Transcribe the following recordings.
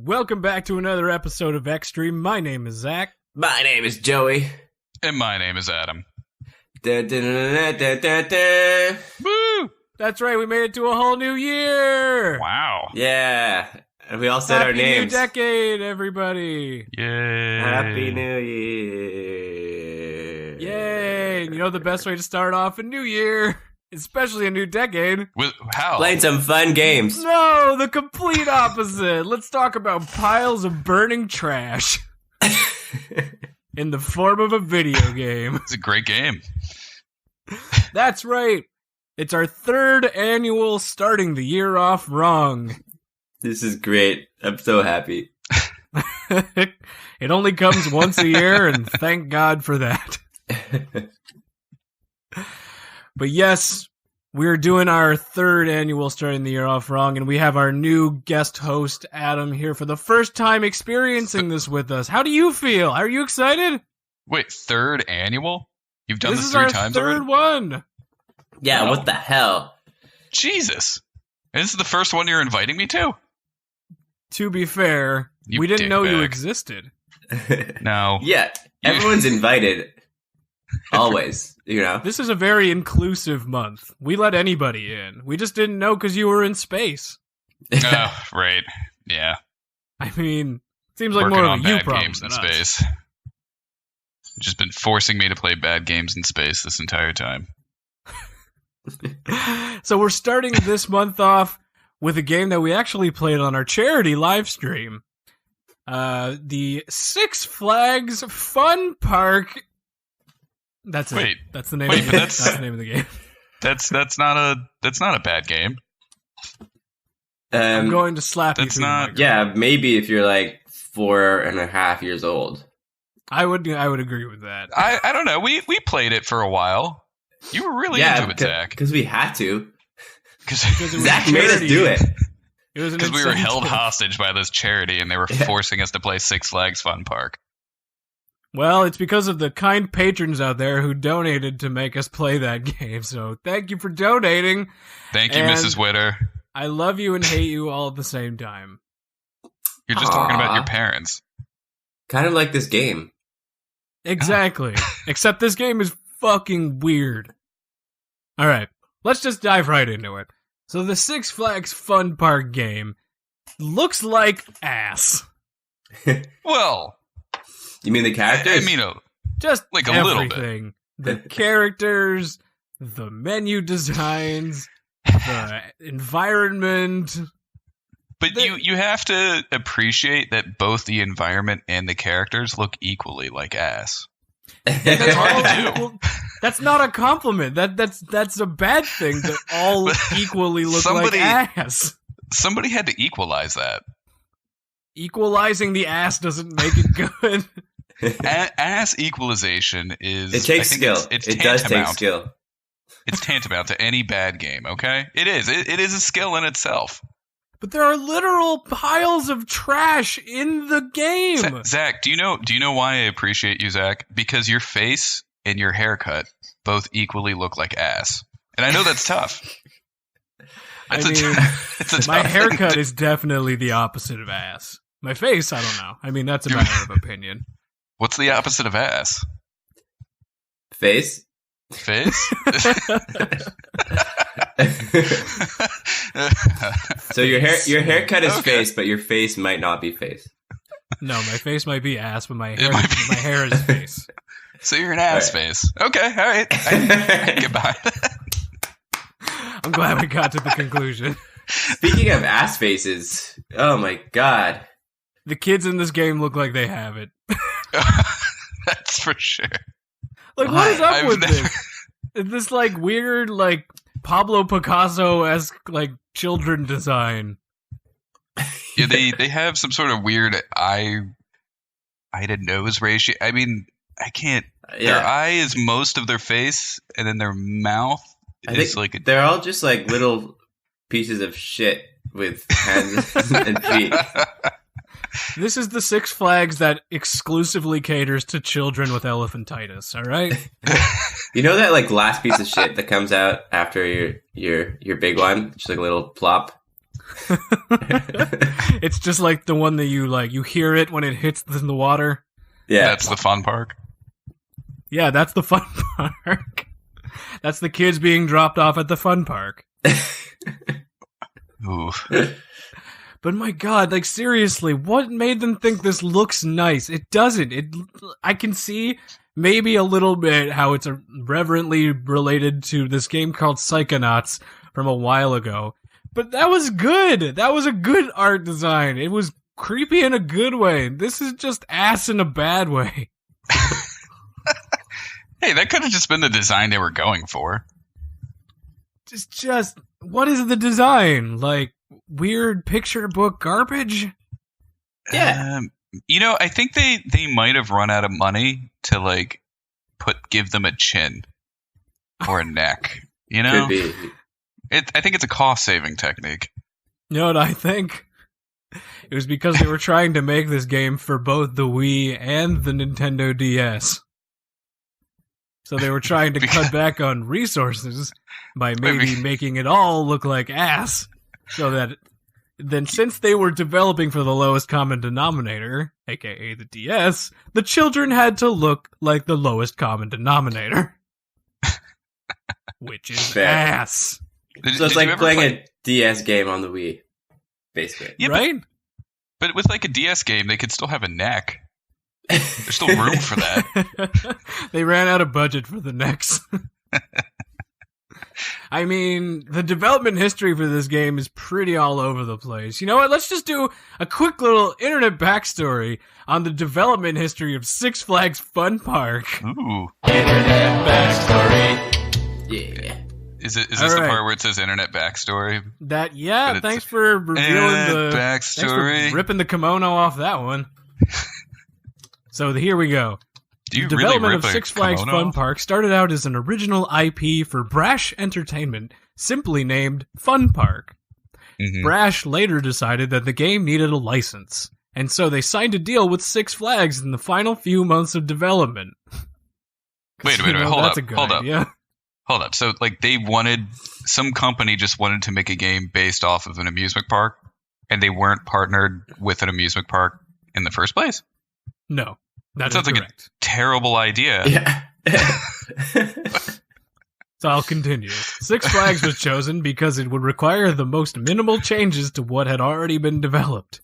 Welcome back to another episode of Extreme. My name is Zach. My name is Joey. And my name is Adam. Da, da, da, da, da, da. Woo! That's right, we made it to a whole new year! Wow. Yeah. And we all said Happy our names. New decade, everybody! Yay. Happy New Year. Yay! You know the best way to start off a new year, especially a new decade? How? Playing some fun games. No, the complete opposite. Let's talk about piles of burning trash in the form of a video game. It's a great game. That's right. It's our third annual starting the year off wrong. This is great. I'm so happy. It only comes once a year, and thank God for that. But yes, we're doing our third annual starting the year off wrong, and we have our new guest host, Adam, here for the first time experiencing this with us. How do you feel? Are you excited? Wait, third annual? You've done this is 3 our times third already? one. Yeah, Wow. what the hell? Jesus. And this is the first one you're inviting me to? To be fair, You we didn't know you dickbag. existed. No. Yeah, everyone's invited. Always, you know? This is a very inclusive month. We let anybody in. We just didn't know because you were in space. Oh, right. Yeah. I mean, seems like Working more on of a you bad problem games in than us. space. Just been forcing me to play bad games in space this entire time. So we're starting this month off with a game that we actually played on our charity live stream. The Six Flags Fun Park. That's it. Wait. That's the name. Wait, of the, but that's the name of the game. That's not a bad game. I'm going to slap you. that's through the not- microphone. Yeah, maybe if you're like 4.5 years old. I would agree with that. I don't know. We played it for a while. You were really Yeah, into it, Zach. because we had to. Because it was Zach made us charity. do it. It was Because we were held incentive. hostage by this charity, and they were Yeah. forcing us to play Six Flags Fun Park. Well, it's because of the kind patrons out there who donated to make us play that game. So thank you for donating. Thank you, And- Mrs. Witter. I love you and hate you all at the same time. You're just talking about Aw. your parents. Kind of like this game. Exactly. Except this game is fucking weird. All right, let's just dive right into it. So the Six Flags Fun Park game looks like ass. Well, You mean the characters? I mean, Just Like a everything. little bit. The characters, the menu designs, the environment. but you have to appreciate that both the environment and the characters look equally like ass. That's hard to do. Well, that's not a compliment. That's a bad thing. That all But equally look somebody- like ass. Somebody had to equalize that. Equalizing the ass doesn't make it good. Ass equalization is. It takes I think skill. It's It does take tantamount. skill. It's tantamount to any bad game. Okay, it is. It is a skill in itself. But there are literal piles of trash in the game. Zach, do you know why I appreciate you, Zach? Because your face and your haircut both equally look like ass, and I know that's tough. I It's mean, it's a my tough haircut thing is definitely the opposite of ass. My face, I don't know. I mean, that's a You're- matter of opinion. What's the opposite of ass? Face? Face. So your haircut is Okay. face, but your face might not be face. No, my face might be ass, but my It hair, might be- my hair is face. So you're an ass Right. face. Okay, all right. I can get behind that. I'm glad we got to the conclusion. Speaking of ass faces, oh my god. The kids in this game look like they have it. That's for sure. Like, what is up I've with never- this? This like weird, like Pablo Picasso-esque, like children design. Yeah, they have some sort of weird eye to nose ratio. I mean, I can't. Their Yeah, eye is most of their face, and then their mouth I is think like they're all just like little pieces of shit with hands and feet. This is the Six Flags that exclusively caters to children with elephantitis, all right? You know that like last piece of shit that comes out after your big one, just like a little plop. It's just like the one that you hear it when it hits in the water. Yeah. That's the fun park. Yeah, that's the fun park. That's the kids being dropped off at the fun park. Ooh. But my God, like seriously, what made them think this looks nice? It doesn't. I can see maybe a little bit how it's reverently related to this game called Psychonauts from a while ago. But that was good. That was a good art design. It was creepy in a good way. This is just ass in a bad way. Hey, that could have just been the design they were going for. Just what is the design? Like weird picture book garbage? Yeah. I think they might have run out of money to like give them a chin or a neck. You know, Could be. I think it's a cost saving technique. You know what I think? It was because they were trying to make this game for both the Wii and the Nintendo DS. So they were trying to cut back on resources by maybe making it all look like ass. So that then since they were developing for the lowest common denominator, aka the DS, the children had to look like the lowest common denominator. Which is Fair. ass. So it's like playing a DS game on the Wii, basically. Yeah, right? But with like a DS game, they could still have a neck. There's still room for that. They ran out of budget for the next. I mean, the development history for this game is pretty all over the place. You know what? Let's just do a quick little internet backstory on the development history of Six Flags Fun Park. Ooh. Internet backstory. Yeah. Is this All the right. part where it says internet backstory? But it's thanks for revealing the backstory. Thanks for ripping the kimono off that one. So here we go. Do you The really development rip of a Six Flags kimono? Fun Park started out as an original IP for Brash Entertainment, simply named Fun Park. Mhm. Brash later decided that the game needed a license, and so they signed a deal with Six Flags in the final few months of development. Wait, You know, hold that's up, a good hold up. idea. Hold up. So, like, some company just wanted to make a game based off of an amusement park, and they weren't partnered with an amusement park in the first place? No, that Sounds is like correct. Terrible idea. Yeah. So I'll continue. Six Flags was chosen because it would require the most minimal changes to what had already been developed.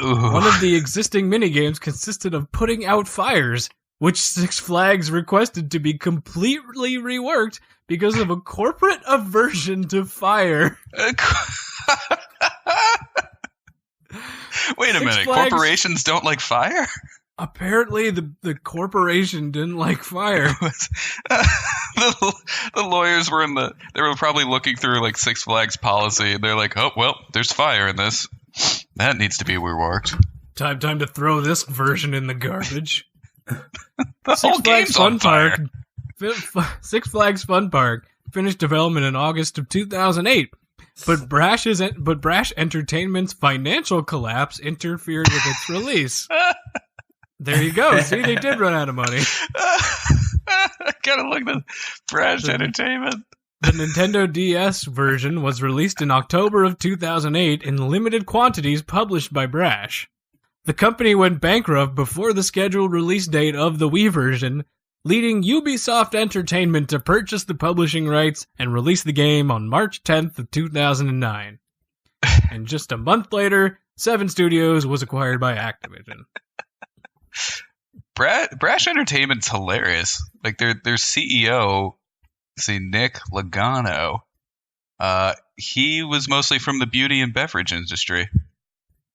Ooh. One of the existing minigames consisted of putting out fires, which Six Flags requested to be completely reworked because of a corporate aversion to fire. Wait a Six minute. Flags- Corporations don't like fire? Apparently, the corporation didn't like fire. the lawyers were they were probably looking through like Six Flags policy, and they're like, oh, well, there's fire in this. That needs to be reworked. Time to throw this version in the garbage. The whole game's on fire. Six Flags Fun Park finished development in August of 2008, but Brash Entertainment's financial collapse interfered with its release. There you go. See, they did run out of money. I gotta look at Brash Entertainment. The Nintendo DS version was released in October of 2008 in limited quantities published by Brash. The company went bankrupt before the scheduled release date of the Wii version, leading Ubisoft Entertainment to purchase the publishing rights and release the game on March 10th of 2009. And just a month later, Seven Studios was acquired by Activision. Brash Entertainment's hilarious. Like their CEO, Nick Logano, he was mostly from the beauty and beverage industry.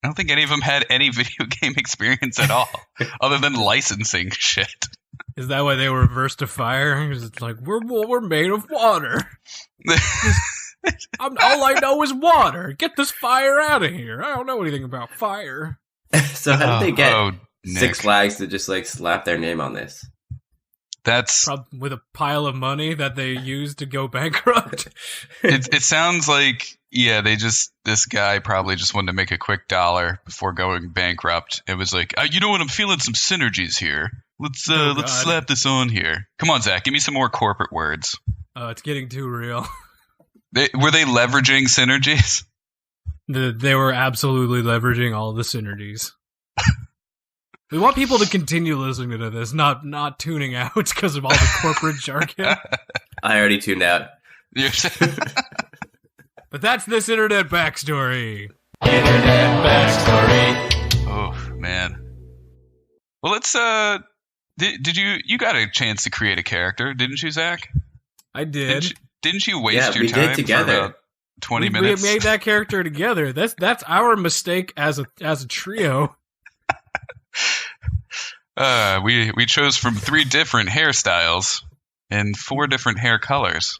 I don't think any of them had any video game experience at all, other than licensing shit. Is that why they were averse to fire? 'Cause it's like, we're made of water. All I know is water. Get this fire out of here. I don't know anything about fire. So how did they get Nick. Six Flags to just like slap their name on this? That's With a pile of money that they used to go bankrupt. it sounds like, yeah, this guy probably just wanted to make a quick dollar before going bankrupt. It was like, you know what, I'm feeling some synergies here. Let's slap this on here. Come on, Zach, give me some more corporate words. It's getting too real. Were they leveraging synergies? They were absolutely leveraging all the synergies. We want people to continue listening to this, not tuning out because of all the corporate jargon. I already tuned out. But that's this internet backstory. Internet backstory. Oh man. Well, let's. Did you got a chance to create a character, didn't you, Zach? I did. Didn't you waste your we time did together. for about 20 We minutes? made that character together. That's our mistake as a trio. We chose from 3 different hairstyles and 4 different hair colors.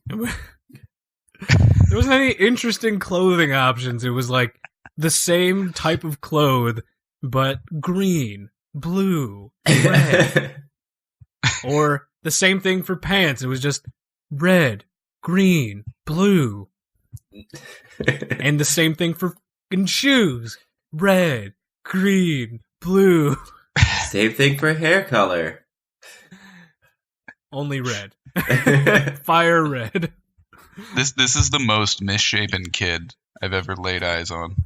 There wasn't any interesting clothing options. It was like the same type of cloth, but green, blue, red. Or the same thing for pants. It was just red, green, blue. And the same thing for fucking shoes. Red, green, blue. Same thing for hair color. Only red. Fire red. This is the most misshapen kid I've ever laid eyes on.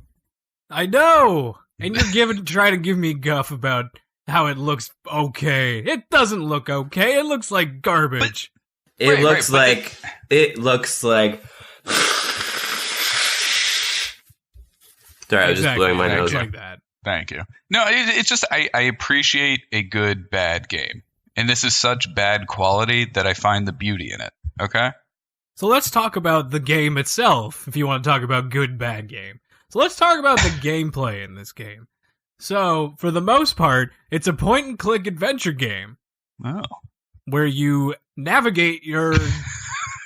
I know! And you're trying to give me guff about how it looks okay. It doesn't look okay. It looks like garbage. It looks like. Sorry, I was just blowing my nose. Like that. Thank you. No, it's just I appreciate a good bad game, and this is such bad quality that I find the beauty in it. Okay. So let's talk about the game itself, if you want to talk about good, bad game. So let's talk about the gameplay in this game. So, for the most part, it's a point-and-click adventure game. Oh. Where you navigate your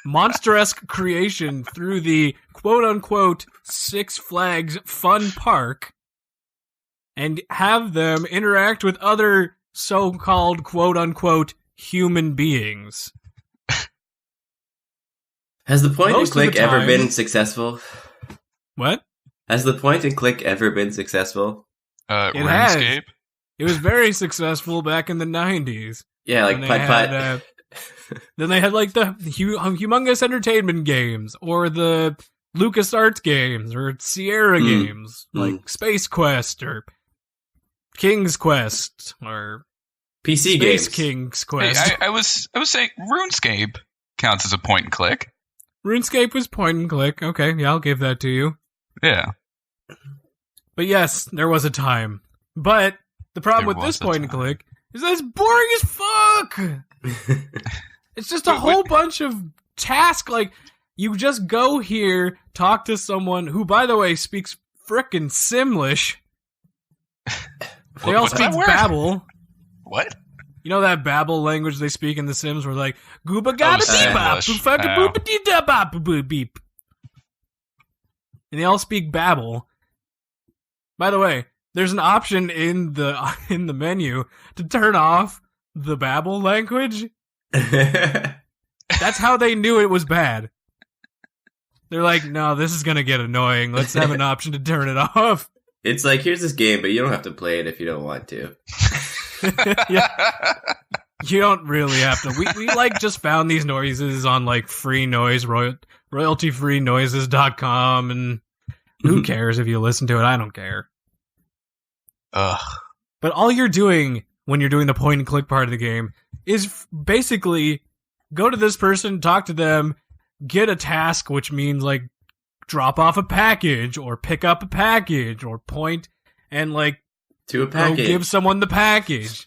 monster-esque creation through the quote-unquote Six Flags fun park and have them interact with other so-called quote-unquote human beings. Has the point and Most of click the ever time- been successful? What? Has the point and click ever been successful? It RuneScape. has. It was very successful back in the 90s. Yeah, like When they putt putt. had, Then they had like the Humongous Entertainment games, or the LucasArts games, or Sierra games, like Space Quest, or King's Quest, or PC Space games. King's Hey, Quest. I was saying RuneScape counts as a point and click. RuneScape was point and click. Okay, yeah, I'll give that to you. Yeah. But yes, there was a time. But the problem There with this was a point and time. click is that it's boring as fuck. It's just a Wait, whole bunch of tasks. Like, you just go here, talk to someone who, by the way, speaks frickin' Simlish. They all What's speak that word? Babel. What? You know that Babel language they speak in The Sims, where like gooba gada beep bop, Simlish. boofaka Oh. boopa dee da bop boop beep, and they all speak Babel. By the way, there's an option in the menu to turn off the Babel language. That's how they knew it was bad. They're like, no, this is gonna get annoying. Let's have an option to turn it off. It's like, here's this game, but you don't have to play it if you don't want to. Yeah. You don't really have to. We like just found these noises on like free noise, royaltyfreenoises.com, and who cares if you listen to it? I don't care. Ugh. But all you're doing when you're doing the point and click part of the game is basically go to this person, talk to them, get a task, which means like drop off a package or pick up a package or point and like To a go package. give someone the package.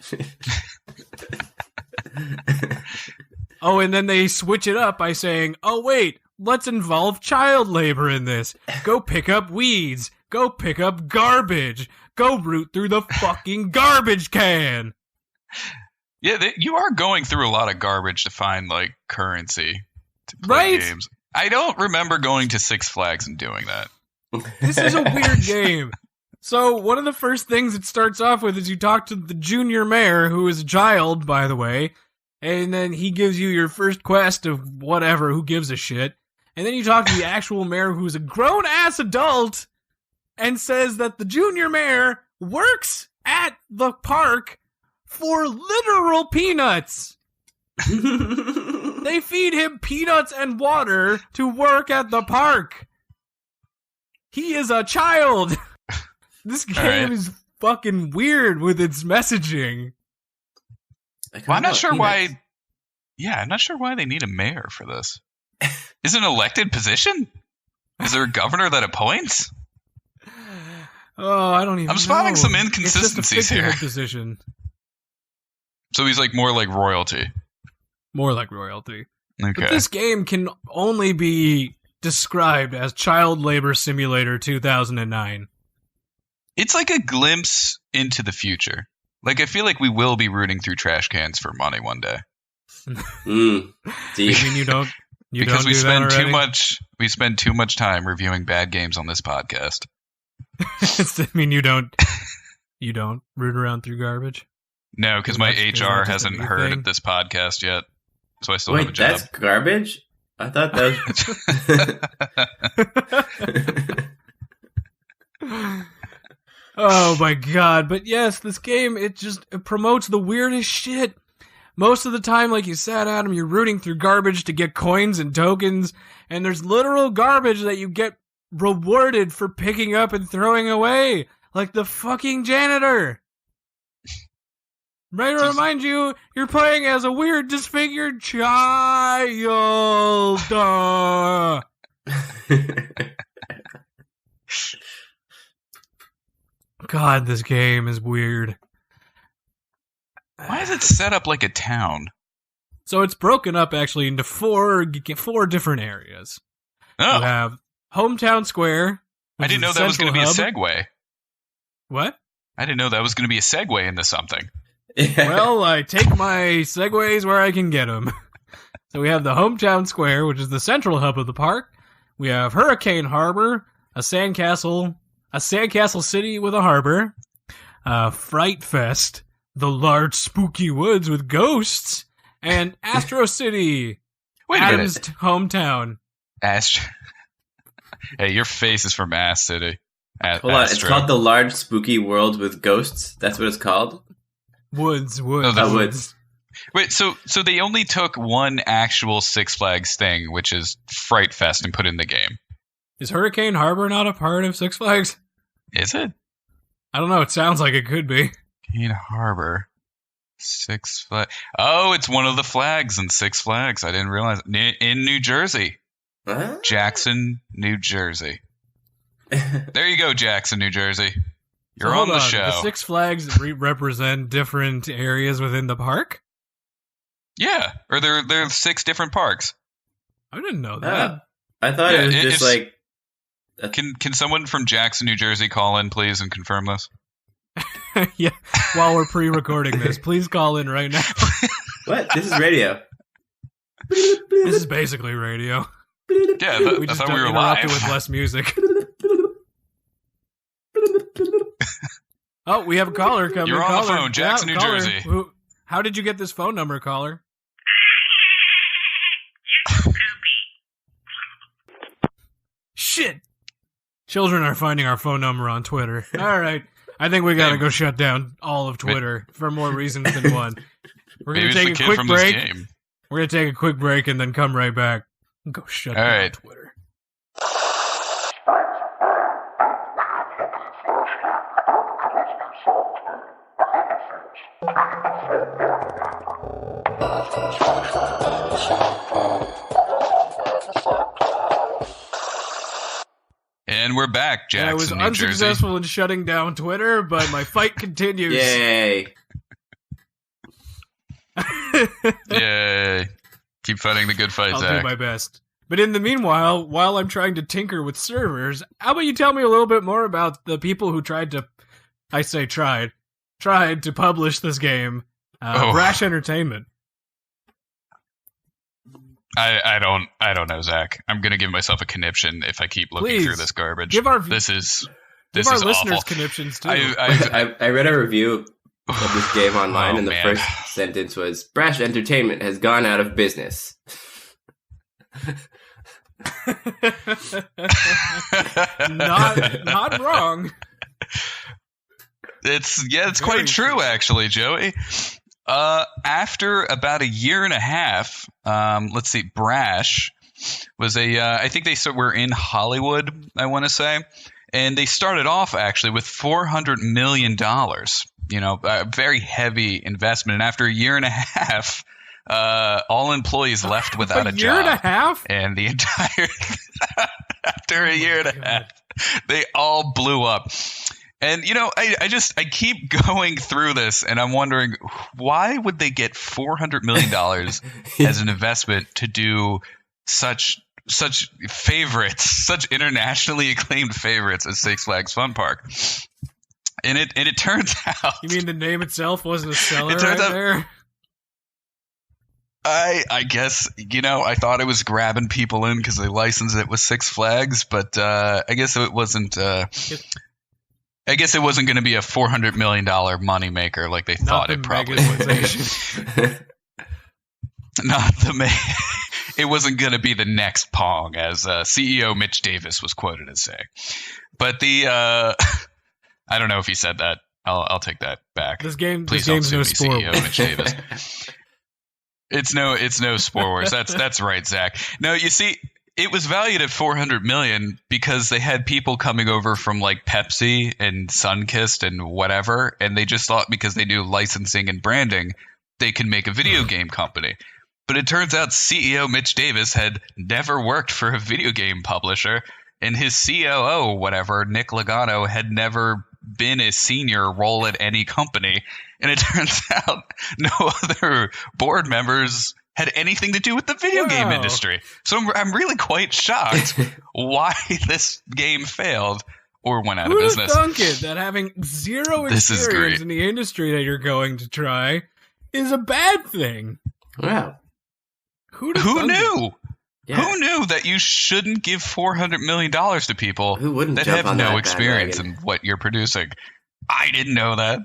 Oh, and then they switch it up by saying, oh, wait, let's involve child labor in this. Go pick up weeds. Go pick up garbage. Go root through the fucking garbage can. Yeah, you are going through a lot of garbage to find like currency to play Right? games. I don't remember going to Six Flags and doing that. This is a weird game. So one of the first things it starts off with is you talk to the junior mayor, who is a child, by the way, and then he gives you your first quest of whatever, who gives a shit. And then you talk to the actual mayor, who's a grown-ass adult, and says that the junior mayor works at the park for literal peanuts. They feed him peanuts and water to work at the park. He is a child. This game is fucking weird with its messaging. Well, I'm not sure why. Yeah, I'm not sure why they need a mayor for this. Is it an elected position? Is there a governor that appoints? Oh, I don't even. I'm spotting know. some inconsistencies it's just a here. Position. So he's like more like royalty. More like royalty. Okay. But this game can only be described as Child Labor Simulator 2009. It's like a glimpse into the future. Like, I feel like we will be rooting through trash cans for money one day. Deep. You mean you don't? You Because don't we do spend that too already? much. We spend too much time reviewing bad games on this podcast. I mean, you don't. You don't root around through garbage. No, because Is my that- is HR that just a hasn't me heard thing? of this podcast yet, so I still have a Wait, job. that's garbage? I thought that was... Oh my god! But yes, this game it promotes the weirdest shit. Most of the time, like you said, Adam, you're rooting through garbage to get coins and tokens, and there's literal garbage that you get rewarded for picking up and throwing away, like the fucking janitor. Right to remind you, you're playing as a weird, disfigured child. God, this game is weird. Why is it set up like a town? So it's broken up actually into four different areas. You Oh, have Hometown Square. I which didn't know is the that was going to be a central hub. segue. What? I didn't know that was going to be a segue into something. Well, I take my segues where I can get them. So we have the Hometown Square, which is the central hub of the park. We have Hurricane Harbor, a sandcastle city with a harbor. Fright Fest, the large spooky woods with ghosts, and Astro City, Wait a Adam's minute. hometown. Hey, your face is from Ass City. Hold on, it's called The Large Spooky World with Ghosts? That's what it's called? Woods. Woods. Wait, so they only took one actual Six Flags thing, which is Fright Fest, and put it in the game. Is Hurricane Harbor not a part of Six Flags? Is it? I don't know. It sounds like it could be. Hurricane Harbor. Six Flags. Oh, it's one of the flags in Six Flags. I didn't realize. In New Jersey. Huh? Jackson, New Jersey. There you go, Jackson, New Jersey. You're So on hold the show. The Six Flags represent different areas within the park? Yeah, or there are 6 different parks. I didn't know that. I thought Yeah, it was it- just it's- like... Can someone from Jackson, New Jersey call in, please, and confirm this? Yeah, while we're pre-recording this, please call in right now. What? This is radio. This is basically radio. Yeah, We I just thought we were interrupt it live. with less music. Oh, we have a caller coming. You're on the Caller. phone, Jackson, New caller. Jersey. How did you get this phone number, caller? Shit! Children are finding our phone number on Twitter. All right. I think we gotta go shut down all of Twitter for more reasons than one. We're Maybe gonna it's the take a kid quick from break. this game. We're gonna take a quick break and then come right back. Go shut All down right. Twitter. And we're back, I was Jackson, New Jersey. unsuccessful in shutting down Twitter, but my fight continues. Yay. Yay. Keep fighting the good fight, I'll Zach. do my best. But in the meanwhile, while I'm trying to tinker with servers, how about you tell me a little bit more about the people who tried to publish this game, Brash Entertainment. I don't know, Zach. I'm gonna give myself a conniption if I keep looking Please, through this garbage. give our- this is Give our awful. listeners conniptions too. I read a review of this game online, Oh, and the man. first sentence was, Brash Entertainment has gone out of business. not wrong. It's Very quite true, true. actually, Joey. After about a year and a half, let's see, Brash was I think they were in Hollywood, I want to say, and they started off actually with $400 million. A very heavy investment, and after a year and a half, all employees left without a job. A year and a half? And the entire after a year and a half, they all blew up. And I keep going through this, and I'm wondering, why would they get $400 million as an investment to do such favorites, such internationally acclaimed favorites as Six Flags Fun Park? And it turns out, you mean the name itself wasn't a seller it turns right out, there? I guess, I thought it was grabbing people in because they licensed it with Six Flags, but I guess it wasn't. I guess it wasn't going to be a $400 million moneymaker like they thought it probably would. It wasn't going to be the next Pong, as CEO Mitch Davis was quoted as saying. But I don't know if he said that. I'll take that back. This Please game's don't no sue me, sport. CEO Mitch Davis. It's no Sport Wars. That's right, Zach. No, you see, it was valued at $400 million because they had people coming over from like Pepsi and Sunkist and whatever, and they just thought because they knew licensing and branding, they could make a video game company. But it turns out CEO Mitch Davis had never worked for a video game publisher, and his COO, whatever, Nick Logano, had never been a senior role at any company. And it turns out no other board members had anything to do with the video game industry. So I'm really quite shocked why this game failed or went out of business. Who would have thunk it that having zero experience in the industry that you're going to try is a bad thing? Wow. Who knew? Yeah. Who knew that you shouldn't give $400 million to people that have no experience in what you're producing? I didn't know that.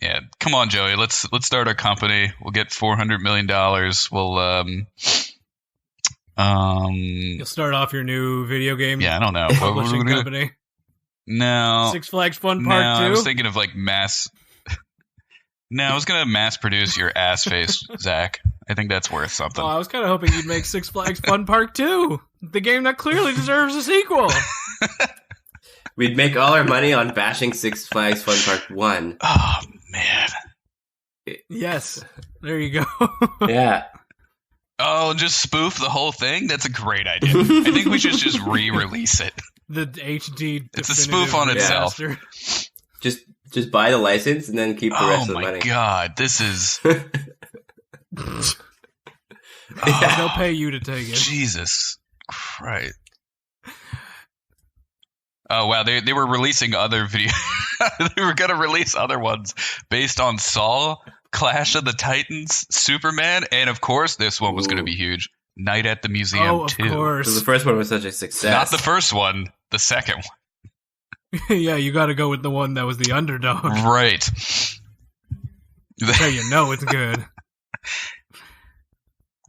Yeah, come on, Joey. Let's start our company. We'll get $400 million. You'll start off your new video game. Yeah, I don't know. Publishing company. No. Six Flags Fun Park 2? I was thinking of like mass. No, I was gonna mass produce your ass face, Zach. I think that's worth something. Oh, I was kind of hoping you'd make Six Flags Fun Park 2, the game that clearly deserves a sequel. We'd make all our money on bashing Six Flags Fun Park 1. Oh, man. Yes. There you go. Yeah. Oh, just spoof the whole thing? That's a great idea. I think we should just re-release it. The HD. It's a spoof on itself. Just buy the license and then keep the rest of the money. Oh my god, this is... They'll pay you to take it. Jesus Christ. Oh wow, they were releasing other video. They were gonna release other ones based on Saw, Clash of the Titans, Superman, and of course this one was gonna be huge. Night at the Museum 2. Of course. So the first one was such a success. Not the first one, the second one. Yeah, you got to go with the one that was the underdog. Right. That's how you know it's good.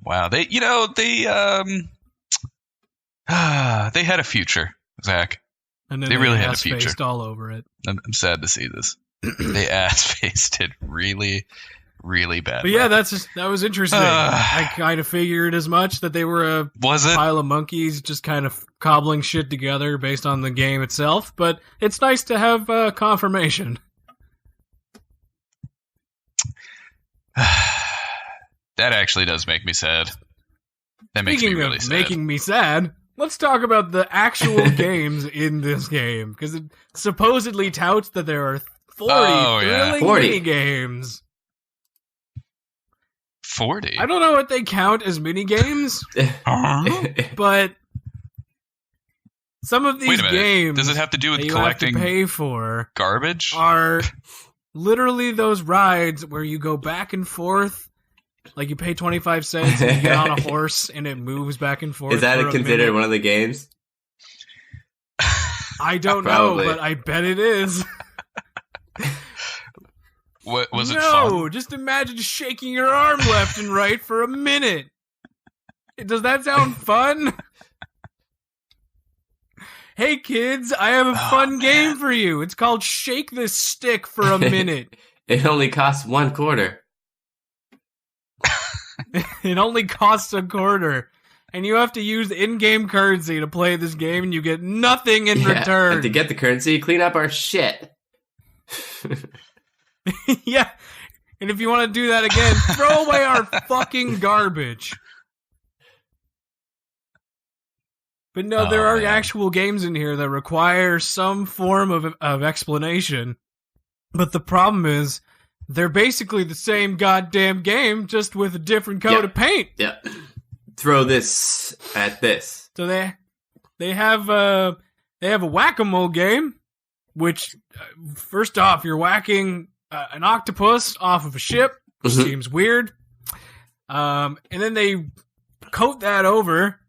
Wow, they had a future, Zach. And then they really had a future. All over it. I'm sad to see this. They ass-faced it really, really bad. But yeah, that was interesting. I kind of figured as much that they were a pile of monkeys just kind of cobbling shit together based on the game itself. But it's nice to have confirmation. That actually does make me sad. That makes me really sad. Making me sad, let's talk about the actual games in this game. Because it supposedly touts that there are 40 thrilling mini games. 40? I don't know what they count as mini games, but some of these games does it have to do with that you collecting have to pay for garbage? Are literally those rides where you go back and forth. Like you pay 25 cents and you get on a horse and it moves back and forth. Is that considered one of the games? I don't know, but I bet it is. What was it fun? No, just imagine shaking your arm left and right for a minute. Does that sound fun? Hey kids, I have a fun game for you. It's called Shake This Stick for a Minute. It only costs $0.25. It only costs $0.25. and you have to use in-game currency to play this game, and you get nothing in return. And to get the currency, clean up our shit. Yeah. And if you want to do that again, throw away our fucking garbage. But no, there are actual games in here that require some form of explanation. But the problem is, they're basically the same goddamn game, just with a different coat of paint. Yeah. Throw this at this. So they have a whack-a-mole game, which first off, you're whacking an octopus off of a ship, which seems weird. And then they coat that over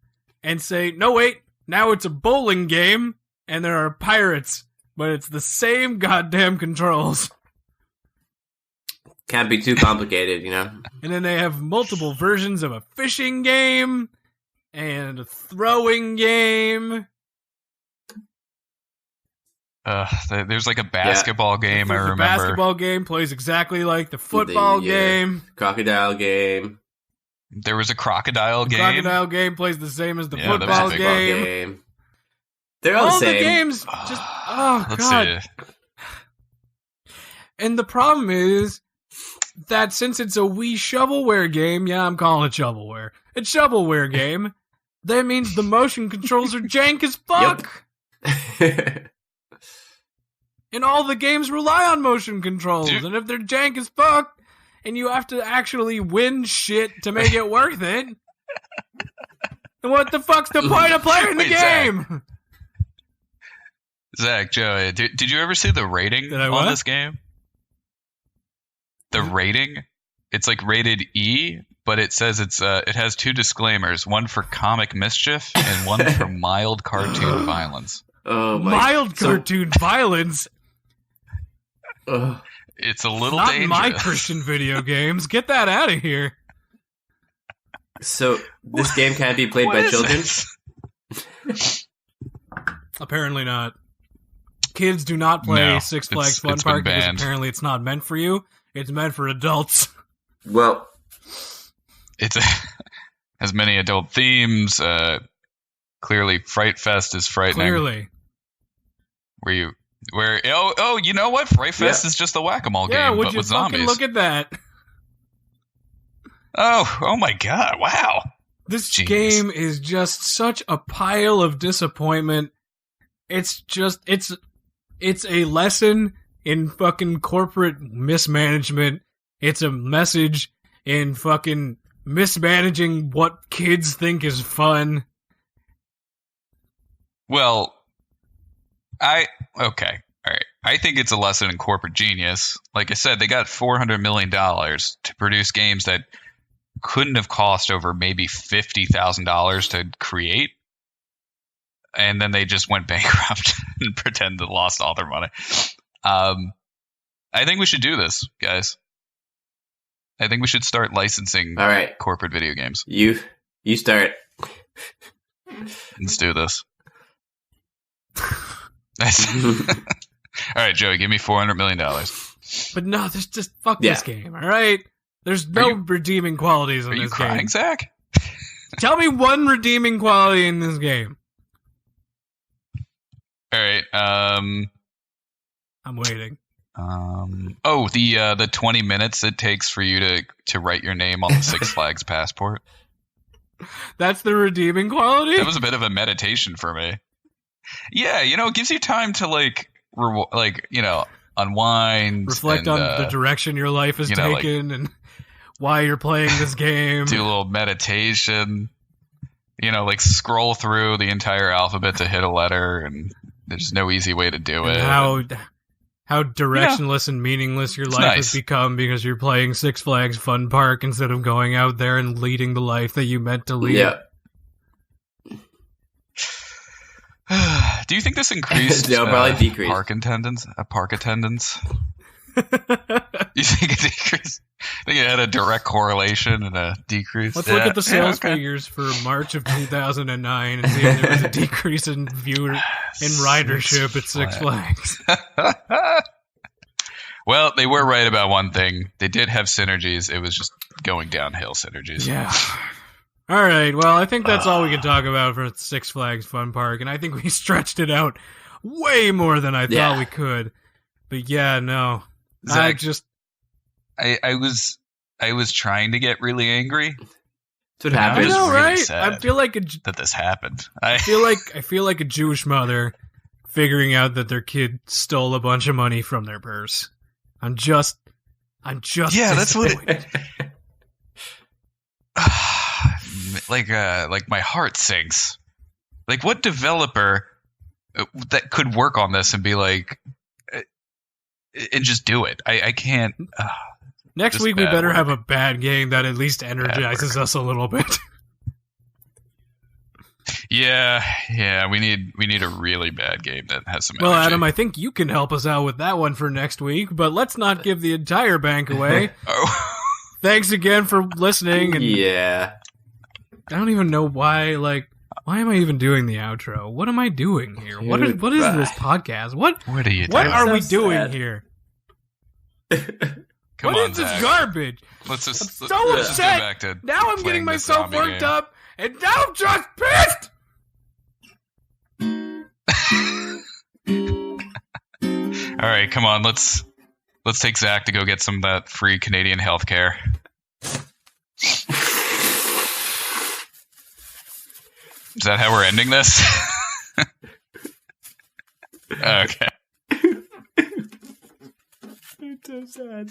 and say, no, wait, now it's a bowling game, and there are pirates, but it's the same goddamn controls. Can't be too complicated, you know? And then they have multiple versions of a fishing game, and a throwing game. There's like a basketball game, I remember. The basketball game plays exactly like the football game. Crocodile game. There was a crocodile game. Crocodile game plays the same as the football game. They're all the same. The games just Let's god. See. And the problem is that since it's a Wii shovelware game, yeah, I'm calling it shovelware. It's shovelware game. That means the motion controls are jank as fuck. Yep. And all the games rely on motion controls. Dude. And if they're jank as fuck, and you have to actually win shit to make it worth it, then what the fuck's the point of playing the game? Zach, Joey, did you ever see the rating on this game? The rating? It's like rated E, but it says it has two disclaimers, one for comic mischief and one for mild cartoon violence. Oh my! Mild cartoon violence? It's a little not dangerous. My Christian video games. Get that out of here. So this game can't be played by children? Apparently not. Kids do not play Six Flags Fun Park because apparently it's not meant for you. It's meant for adults. Well, it has many adult themes. Clearly, Fright Fest is frightening. Clearly. You know what? Fright Fest is just a whack-a-mole game, but with zombies. Look at that. Oh my god, wow. This game is just such a pile of disappointment. It's a lesson in fucking corporate mismanagement. It's a message in fucking mismanaging what kids think is fun. Well, all right. I think it's a lesson in corporate genius. Like I said, they got $400 million to produce games that couldn't have cost over maybe $50,000 to create. And then they just went bankrupt and pretend to lost all their money. I think we should do this, guys. I think we should start licensing corporate video games. You start. Let's do this. All right, Joey, give me $400 million. But no, there's just fuck this game, all right? There's no redeeming qualities in this game. Are you crying, Zach? Tell me one redeeming quality in this game. All right. I'm waiting. The 20 minutes it takes for you to write your name on the Six Flags passport. That's the redeeming quality? That was a bit of a meditation for me. Yeah, it gives you time to unwind, reflect on the direction your life has taken and why you're playing this game. Do a little meditation. Scroll through the entire alphabet to hit a letter, and there's no easy way to do it. How directionless and meaningless your life has become because you're playing Six Flags Fun Park instead of going out there and leading the life that you meant to lead. Yeah. Do you think this increased probably decreased. Park attendance? You think it decreased? I think it had a direct correlation and a decrease. Let's look at the sales figures for March of 2009 and see if there was a decrease in ridership at Six Flags. Well, they were right about one thing. They did have synergies. It was just going downhill synergies. Yeah. All right, well, I think that's all we can talk about for Six Flags Fun Park, and I think we stretched it out way more than I thought we could. But yeah, no. Zach, I was trying to get really angry. That's what happened. I know, really right? sad I feel like that this happened. I feel like a Jewish mother figuring out that their kid stole a bunch of money from their purse. I'm just Yeah, that's what disappointed. like my heart sinks. Like, what developer that could work on this and be like, and just do it? I can't. Next Just week we bad better work. have a bad game that at least energizes us a little bit. Yeah. We need a really bad game that has some. Well, energy. Adam, I think you can help us out with that one for next week, but let's not give the entire bank away. Oh. Thanks again for listening. And Yeah. I don't even know why. Like, why am I even doing the outro? What am I doing here? What is this podcast? What What are you what doing? are So we doing sad. here? Come What on, is this Zach. garbage? Let's just I'm let's so just go upset. back to Now I'm playing getting this myself zombie worked game. up, and now I'm just pissed. All right, come on. Let's take Zach to go get some of that free Canadian healthcare. Is that how we're ending this? Okay. It's so sad.